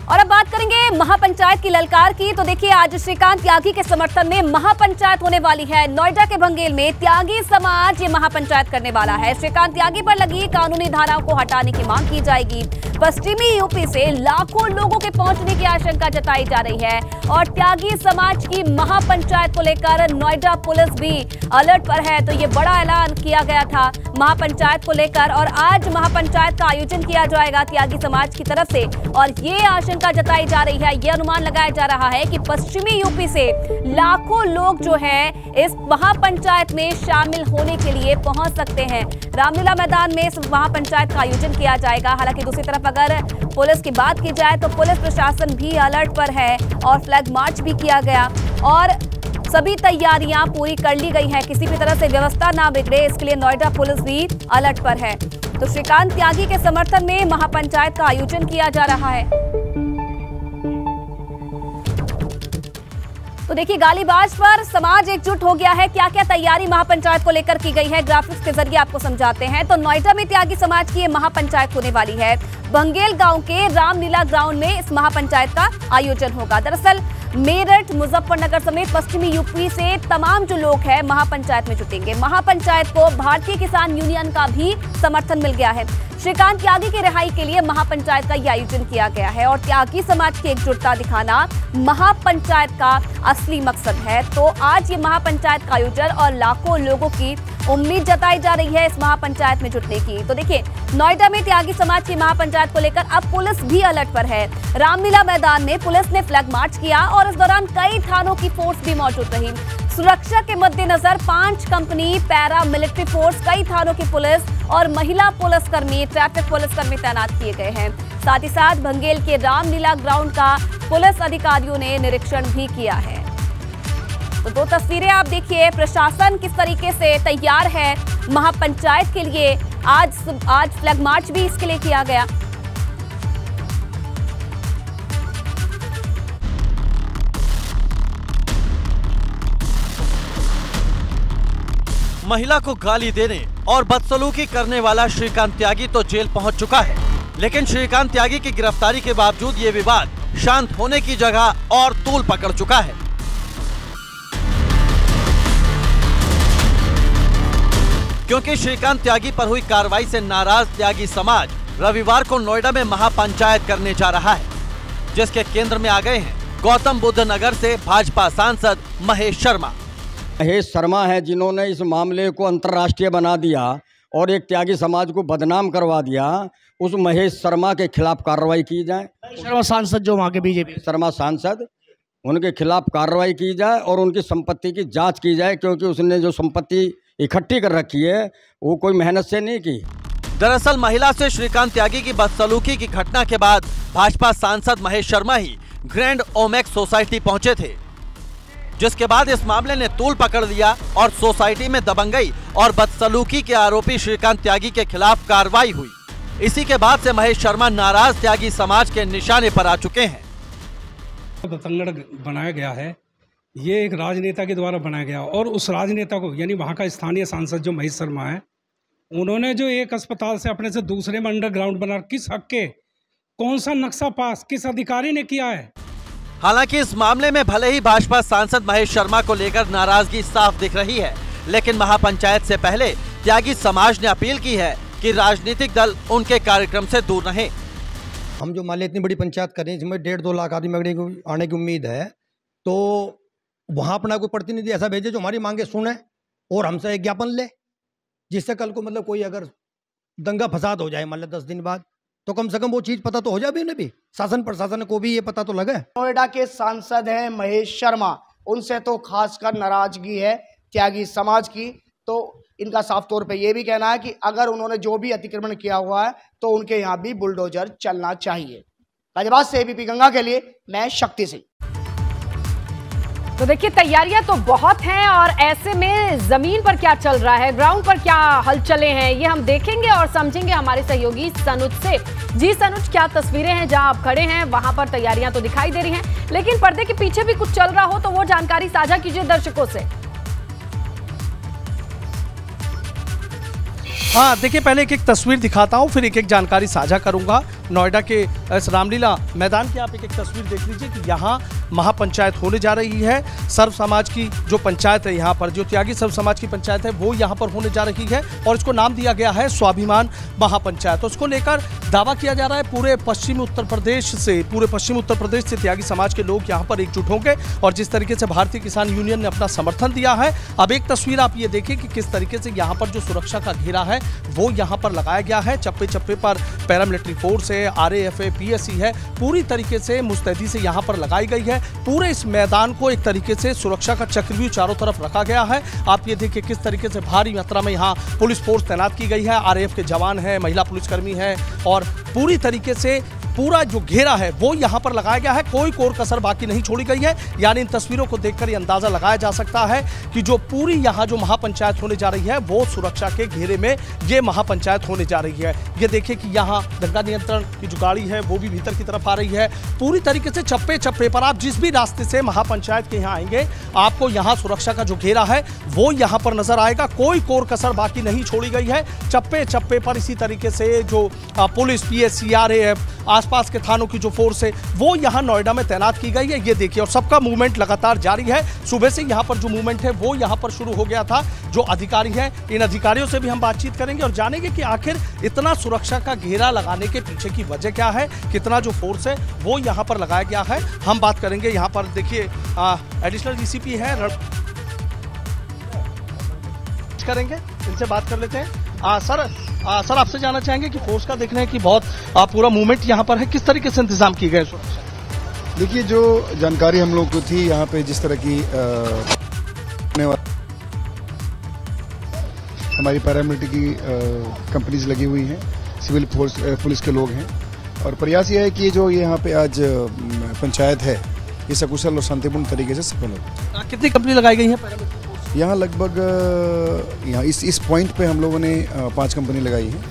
और अब बात करेंगे महापंचायत की ललकार की। तो देखिए, आज श्रीकांत त्यागी के समर्थन में महापंचायत होने वाली है। नोएडा के बंगेल में त्यागी समाज ये महापंचायत करने वाला है। श्रीकांत त्यागी पर लगी कानूनी धाराओं को हटाने की मांग की जाएगी। पश्चिमी यूपी से लाखों लोगों के पहुंचने की आशंका जताई जा रही है और त्यागी समाज की महापंचायत को लेकर नोएडा पुलिस भी अलर्ट पर है। तो ये बड़ा ऐलान किया गया था महापंचायत को लेकर और आज महापंचायत का आयोजन किया जाएगा त्यागी समाज की तरफ से। और ये आशंका जताई जा रही है, ये अनुमान लगाया जा रहा है कि पश्चिमी यूपी से लाखों लोग जो हैं इस महापंचायत में शामिल होने के लिए पहुंच सकते हैं। रामलीला मैदान में इस महापंचायत का आयोजन किया जाएगा। हालांकि दूसरी तरफ अगर पुलिस की बात की जाए तो पुलिस प्रशासन भी अलर्ट पर है और फ्लैग मार्च भी किया गया और सभी तैयारियां पूरी कर ली गई हैं। किसी भी तरह से व्यवस्था ना बिगड़े, इसके लिए नोएडा पुलिस भी अलर्ट पर है। तो श्रीकांत त्यागी के समर्थन में महापंचायत का आयोजन किया जा रहा है। तो देखिए, गालीबाज पर समाज एकजुट हो गया है। क्या क्या तैयारी महापंचायत को लेकर की गई है, ग्राफिक्स के जरिए आपको समझाते हैं। तो नोएडा में त्यागी समाज की ये महापंचायत होने वाली है। बंगेल गांव के रामलीला ग्राउंड में इस महापंचायत का आयोजन होगा। दरअसल मेरठ, मुजफ्फरनगर समेत पश्चिमी यूपी से तमाम जो लोग हैं महापंचायत में जुटेंगे। महापंचायत को भारतीय किसान यूनियन का भी समर्थन मिल गया है। श्रीकांत त्यागी की रिहाई के लिए महापंचायत का यह आयोजन किया गया है और त्यागी समाज की एकजुटता दिखाना महापंचायत का असली मकसद है। तो आज ये महापंचायत का आयोजन और लाखों लोगों की उम्मीद जताई जा रही है इस महापंचायत में जुटने की। तो देखिए, नोएडा में त्यागी समाज की महापंचायत को लेकर अब पुलिस भी अलर्ट पर है। रामलीला मैदान में पुलिस ने फ्लैग मार्च किया और इस दौरान कई थानों की फोर्स भी मौजूद रही। सुरक्षा के मद्देनजर 5 कंपनी पैरा मिलिट्री फोर्स, कई थानों की पुलिस और महिला पुलिसकर्मी, ट्रैफिक पुलिसकर्मी तैनात किए गए हैं। साथ ही साथ बंगेल के रामलीला ग्राउंड का पुलिस अधिकारियों ने निरीक्षण भी किया है। तो 2 तस्वीरें आप देखिए, प्रशासन किस तरीके से तैयार है महापंचायत के लिए। आज फ्लैग मार्च भी इसके लिए किया गया। महिला को गाली देने और बदसलूकी करने वाला श्रीकांत त्यागी तो जेल पहुंच चुका है, लेकिन श्रीकांत त्यागी की गिरफ्तारी के बावजूद ये विवाद शांत होने की जगह और तूल पकड़ चुका है। क्योंकि श्रीकांत त्यागी पर हुई कार्रवाई से नाराज त्यागी समाज रविवार को नोएडा में महापंचायत करने जा रहा है, जिसके केंद्र में आ गए हैं गौतम बुद्ध नगर से भाजपा सांसद महेश शर्मा। महेश शर्मा है जिन्होंने इस मामले को अंतर्राष्ट्रीय बना दिया और एक त्यागी समाज को बदनाम करवा दिया। उस महेश शर्मा के खिलाफ कार्रवाई की जाए। शर्मा सांसद जो वहाँ के बीजेपी शर्मा सांसद, उनके खिलाफ कार्रवाई की जाए और उनकी संपत्ति की जांच की जाए, क्योंकि उसने जो संपत्ति इकट्ठी कर रखी है वो कोई मेहनत से नहीं की। दरअसल महिला से श्रीकांत त्यागी की बदसलूकी की घटना के बाद भाजपा सांसद महेश शर्मा ही ग्रैंड ओमेक्स सोसाइटी पहुंचे थे, जिसके बाद इस मामले ने तूल पकड़ लिया और सोसाइटी में दबंगई और बदसलूकी के आरोपी श्रीकांत त्यागी के खिलाफ कार्रवाई हुई। इसी के बाद से महेश शर्मा नाराज त्यागी समाज के निशाने पर आ चुके हैं। बतंगड़ बनाया गया है, ये एक राजनेता के द्वारा बनाया गया और उस राजनेता को, यानी वहाँ का स्थानीय सांसद जो महेश शर्मा है, उन्होंने जो एक अस्पताल से अपने से दूसरे में अंडरग्राउंड बना, किस हक के, कौन सा नक्शा पास किस अधिकारी ने किया है। हालांकि इस मामले में भले ही भाजपा सांसद महेश शर्मा को लेकर नाराजगी साफ दिख रही है, लेकिन महापंचायत से पहले त्यागी समाज ने अपील की है कि राजनीतिक दल उनके कार्यक्रम से दूर रहें। हम जो मान लें इतनी बड़ी पंचायत करें, इसमें 1.5-2 लाख आदमी आने की उम्मीद है, तो वहाँ अपना कोई प्रतिनिधि ऐसा भेजे जो हमारी मांगे सुने और हमसे एक ज्ञापन ले, जिससे कल को मतलब कोई अगर दंगा फसाद हो जाए मान लो 10 दिन बाद, तो कम से कम वो चीज पता तो हो जाए भी, उन्हें भी, शासन प्रशासन को भी ये पता तो लगे। नोएडा के सांसद हैं महेश शर्मा, उनसे तो खासकर नाराजगी है त्यागी समाज की। तो इनका साफ तौर पे ये भी कहना है कि अगर उन्होंने जो भी अतिक्रमण किया हुआ है तो उनके यहाँ भी बुलडोजर चलना चाहिए। गाजियाबाद से एबीपी गंगा के लिए मैं शक्ति सिंह। तो देखिए, तैयारियां तो बहुत हैं और ऐसे में जमीन पर क्या चल रहा है, ग्राउंड पर क्या हलचलें हैं, ये हम देखेंगे और समझेंगे हमारे सहयोगी सनुज से। जी सनुज, क्या तस्वीरें हैं जहां आप खड़े हैं, वहां पर तैयारियां तो दिखाई दे रही हैं, लेकिन पर्दे के पीछे भी कुछ चल रहा हो तो वो जानकारी साझा कीजिए दर्शकों से। हाँ देखिए, पहले एक एक तस्वीर दिखाता हूँ, फिर एक एक जानकारी साझा करूंगा। नोएडा के इस रामलीला मैदान की आप एक एक तस्वीर देख लीजिए कि यहाँ महापंचायत होने जा रही है। सर्व समाज की जो पंचायत है, यहाँ पर जो त्यागी सर्व समाज की पंचायत है वो यहाँ पर होने जा रही है और इसको नाम दिया गया है स्वाभिमान महापंचायत। तो उसको लेकर दावा किया जा रहा है पूरे पश्चिमी उत्तर प्रदेश से त्यागी समाज के लोग यहाँ पर एकजुट होंगे और जिस तरीके से भारतीय किसान यूनियन ने अपना समर्थन दिया है। अब एक तस्वीर आप ये देखिए कि किस तरीके से यहाँ पर जो सुरक्षा का घेरा है वो यहाँ पर लगाया गया है। चप्पे चप्पे पर पैरामिलिट्री फोर्स है, RAF है, PSC है, पूरी तरीके से मुस्तैदी से यहाँ पर लगाई गई है। पूरे इस मैदान को एक तरीके से सुरक्षा का चक्रव्यूह चारों तरफ रखा गया है। आप ये देखिए किस तरीके से भारी मात्रा में यहाँ पुलिस फोर्स तैनात की गई है। RAF के जवान हैं, महिला पुलिसकर्मी हैं और पूरी तरीके से पूरा जो घेरा है वो यहाँ पर लगाया गया है। कोई कोर कसर बाकी नहीं छोड़ी गई है। यानी इन तस्वीरों को देखकर ये अंदाजा लगाया जा सकता है कि जो पूरी यहाँ जो महापंचायत होने जा रही है वो सुरक्षा के घेरे में ये महापंचायत होने जा रही है। ये देखिए कि यहाँ दंगा नियंत्रण की जो गाड़ी है वो भी भीतर की तरफ आ रही है। पूरी तरीके से चप्पे चप्पे पर आप जिस भी रास्ते से महापंचायत के यहाँ आएंगे आपको यहाँ सुरक्षा का जो घेरा है वो यहाँ पर नजर आएगा। कोई कोर कसर बाकी नहीं छोड़ी गई है। चप्पे चप्पे पर इसी तरीके से जो पुलिस, PSC, RAF, आसपास के थानों की जो फोर्स है वो यहाँ नोएडा में तैनात की गई है। ये देखिए और सबका मूवमेंट लगातार जारी है। सुबह से यहाँ पर जो मूवमेंट है वो यहाँ पर शुरू हो गया था। जो अधिकारी हैं, इन अधिकारियों से भी हम बातचीत करेंगे और जानेंगे कि आखिर इतना सुरक्षा का घेरा लगाने के पीछे की वजह क्या है, कितना जो फोर्स है वो यहाँ पर लगाया गया है। हम बात करेंगे यहाँ पर देखिए एडिशनल DCP है, करेंगे इनसे बात कर लेते हैं। सर आपसे जानना चाहेंगे कि फोर्स का देख रहे हैं कि बहुत पूरा मूवमेंट यहाँ पर है, किस तरीके से इंतजाम किए गए? देखिए, जो जानकारी हम लोग को थी यहाँ पे जिस तरह की हमारी पैरामिलिट्री की कंपनीज लगी हुई हैं, सिविल फोर्स पुलिस के लोग हैं और प्रयास ये है कि जो यहाँ पे आज पंचायत है ये सकुशल और शांतिपूर्ण तरीके से सफल हो। कितनी कंपनी लगाई गई है? यहाँ लगभग यहाँ इस पॉइंट पे हम लोगों ने 5 कंपनी लगाई है,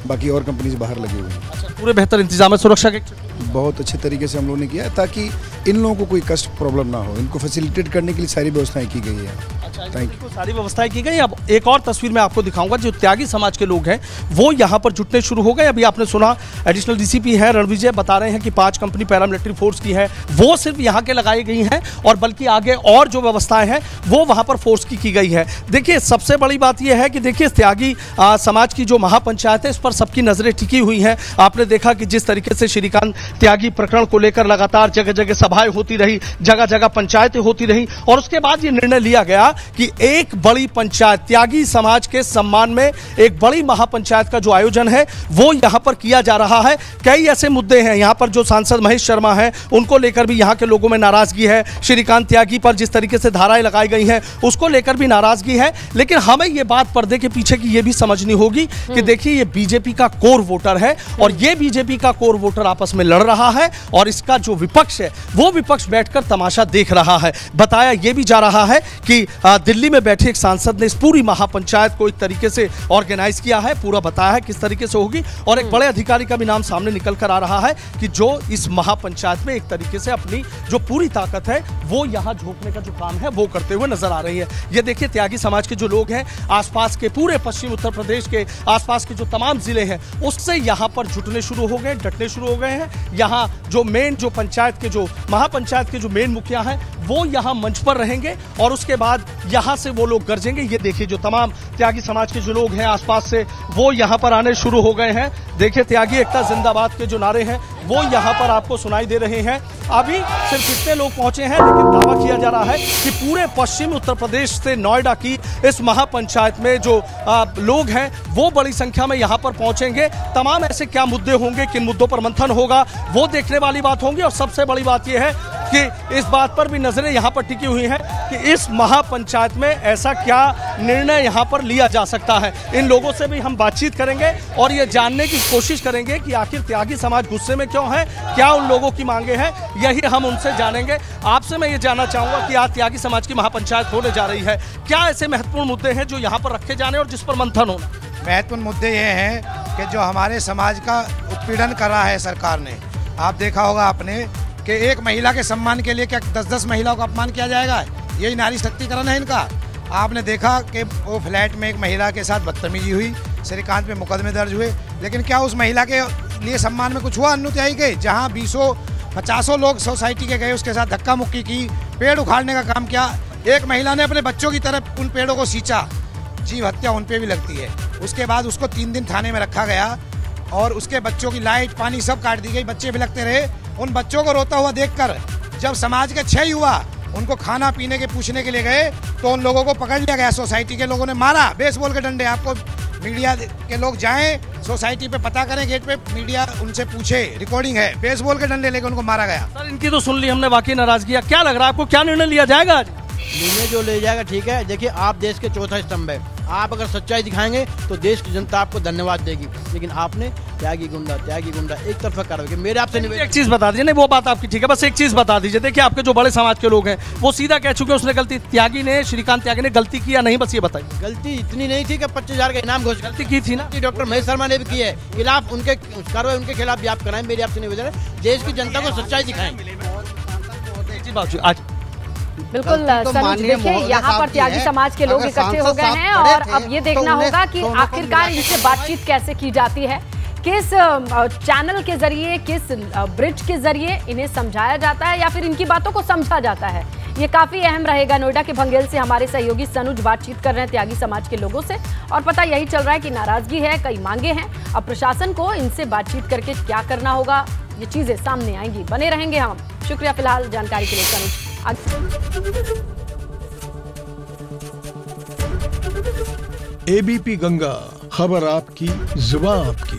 बाकी और कंपनीज बाहर लगी हुई हैं। अच्छा, पूरे बेहतर इंतजाम है सुरक्षा के? बहुत अच्छे तरीके से हम लोगों ने किया है ताकि इन लोगों को कोई कष्ट प्रॉब्लम ना हो। इनको फैसिलिटेट करने के लिए सारी व्यवस्थाएं की गई है। Thank you. सारी व्यवस्थाएं की गई। अब एक और तस्वीर मैं आपको दिखाऊंगा। जो त्यागी समाज के लोग हैं वो यहाँ पर जुटने शुरू हो गए। अभी आपने सुना एडिशनल DCP है रणविजय बता रहे हैं कि 5 कंपनी पैरामिलिट्री फोर्स की है, वो सिर्फ यहाँ के लगाई गई हैं और बल्कि आगे और जो व्यवस्थाएं हैं वो वहाँ पर फोर्स की गई है। देखिए सबसे बड़ी बात यह है कि देखिए त्यागी समाज की जो महापंचायत है इस पर सबकी नजरें टिकी हुई हैं। आपने देखा कि जिस तरीके से श्रीकांत त्यागी प्रकरण को लेकर लगातार जगह जगह सभाएं होती रही, जगह जगह पंचायतें होती रही और उसके बाद ये निर्णय लिया गया कि एक बड़ी पंचायत त्यागी समाज के सम्मान में एक बड़ी महापंचायत का जो आयोजन है वो यहां पर किया जा रहा है। कई ऐसे मुद्दे हैं यहां पर, जो सांसद महेश शर्मा हैं उनको लेकर भी यहां के लोगों में नाराजगी है। श्रीकांत त्यागी पर जिस तरीके से धाराएं लगाई गई हैं उसको लेकर भी नाराजगी है। लेकिन हमें ये बात पर्दे के पीछे की ये भी समझनी होगी कि देखिए ये बीजेपी का कोर वोटर है और ये बीजेपी का कोर वोटर आपस में लड़ रहा है और इसका जो विपक्ष है वो विपक्ष बैठकर तमाशा देख रहा है। बताया ये भी जा रहा है कि दिल्ली में बैठे एक सांसद ने इस पूरी महापंचायत को एक तरीके से ऑर्गेनाइज किया है, पूरा बताया है किस तरीके से होगी और एक बड़े अधिकारी का भी नाम सामने निकल कर आ रहा है कि जो इस महापंचायत में एक तरीके से अपनी जो पूरी ताकत है वो यहां झोंकने का जो काम है वो करते हुए नजर आ रही है। ये देखिए त्यागी समाज के जो लोग हैं आसपास के पूरे पश्चिम उत्तर प्रदेश के आसपास के जो तमाम जिले हैं उससे यहां पर जुटने शुरू हो गए, डटने शुरू हो गए हैं। यहां जो मेन जो पंचायत के जो महापंचायत के जो मेन मुखिया हैं वो यहां मंच पर रहेंगे और उसके बाद यहां से वो लोग गरजेंगे। ये देखिए जो तमाम त्यागी समाज के जो लोग हैं आसपास से वो यहां पर आने शुरू हो गए हैं। देखिए त्यागी एकता जिंदाबाद के जो नारे हैं वो यहां पर आपको सुनाई दे रहे हैं। अभी सिर्फ इतने लोग पहुंचे हैं लेकिन दावा किया जा रहा है कि पूरे पश्चिम उत्तर प्रदेश से नोएडा की इस महापंचायत में जो लोग हैं वो बड़ी संख्या में यहां पर पहुंचेंगे। तमाम ऐसे क्या मुद्दे होंगे, किन मुद्दों पर मंथन होगा वो देखने वाली बात होंगी और सबसे बड़ी बात यह है कि इस बात पर भी नजरें यहां पर टिकी हुई हैं कि इस महापंचायत में ऐसा क्या निर्णय यहां पर लिया जा सकता है। इन लोगों से भी हम बातचीत करेंगे और ये जानने की कोशिश करेंगे कि आखिर त्यागी समाज गुस्से में क्यों है, क्या उन लोगों की मांगे हैं, यही हम उनसे जानेंगे। आपसे मैं ये जानना चाहूंगा कि आज त्यागी समाज की महापंचायत होने जा रही है, क्या ऐसे महत्वपूर्ण मुद्दे हैं जो यहाँ पर रखे जाने और जिस पर मंथन होना? महत्वपूर्ण मुद्दे ये हैं कि जो हमारे समाज का उत्पीड़न करा है सरकार ने, आप देखा होगा आपने कि एक महिला के सम्मान के लिए क्या 10-10 महिलाओं का अपमान किया जाएगा? यही नारी शक्तिकरण है इनका। आपने देखा कि वो फ्लैट में एक महिला के साथ बदतमीजी हुई, श्रीकांत पे मुकदमे दर्ज हुए, लेकिन क्या उस महिला के लिए सम्मान में कुछ हुआ? अनुत्यागी के जहाँ 20-50 लोग सोसाइटी के गए, उसके साथ धक्का मुक्की की, पेड़ उखाड़ने का काम किया। एक महिला ने अपने बच्चों की तरफ उन पेड़ों को सींचा, जीव हत्या उन पे भी लगती है। उसके बाद उसको 3 दिन थाने में रखा गया और उसके बच्चों की लाइट पानी सब काट दी गई, बच्चे भी लगते रहे। उन बच्चों को रोता हुआ देखकर जब समाज के 6 युवा उनको खाना पीने के पूछने के लिए गए तो उन लोगों को पकड़ लिया गया। सोसाइटी के लोगों ने मारा बेसबॉल के डंडे। आपको मीडिया के लोग जाएं सोसाइटी पे, पता करें, गेट पे मीडिया उनसे पूछे, रिकॉर्डिंग है, बेसबॉल के डंडे लेकर उनको मारा गया। सर इनकी तो सुन ली हमने, वाकई नाराजगी। क्या लग रहा है आपको, क्या निर्णय लिया जाएगा आज? निर्णय जो ले जाएगा ठीक है। देखिए, आप देश के चौथा स्तंभ है, आप अगर सच्चाई दिखाएंगे तो देश की जनता आपको धन्यवाद देगी। लेकिन आपने त्यागी गुंडा एक तरफा कार्रवाई। मेरे आपसे एक चीज बता दीजिए, नहीं वो बात आपकी ठीक है, बस एक चीज बता दीजिए। देखिए, आपके जो बड़े समाज के लोग हैं वो सीधा कह चुके हैं उसने गलती, त्यागी ने, श्रीकांत त्यागी ने गलती की या नहीं, बस ये बताइए। गलती इतनी नहीं थी कि 25,000 का इनाम घोषित, गलती की थी ना। डॉक्टर महेश शर्मा ने भी की है। खिलाफ उनके कार्रवाई, उनके खिलाफ भी आप कराएं। मेरी आपसे निवेदन है, देश की जनता को सच्चाई दिखाएं। आज बिल्कुल सनुज, देखिए यहाँ पर त्यागी समाज के लोग इकट्ठे हो गए हैं और अब ये देखना होगा कि आखिरकार इनसे बातचीत कैसे की जाती है, किस चैनल के जरिए, किस ब्रिज के जरिए इन्हें समझाया जाता है या फिर इनकी बातों को समझा जाता है। ये काफी अहम रहेगा। नोएडा के भंगेल से हमारे सहयोगी सनुज बातचीत कर रहे हैं त्यागी समाज के लोगों से और पता यही चल रहा है कि नाराजगी है, कई मांगे हैं। अब प्रशासन को इनसे बातचीत करके क्या करना होगा, ये चीजें सामने आएंगी। बने रहेंगे हम। शुक्रिया फिलहाल जानकारी के लिए सनुज। एबीपी गंगा, खबर आपकी, जुबान आपकी।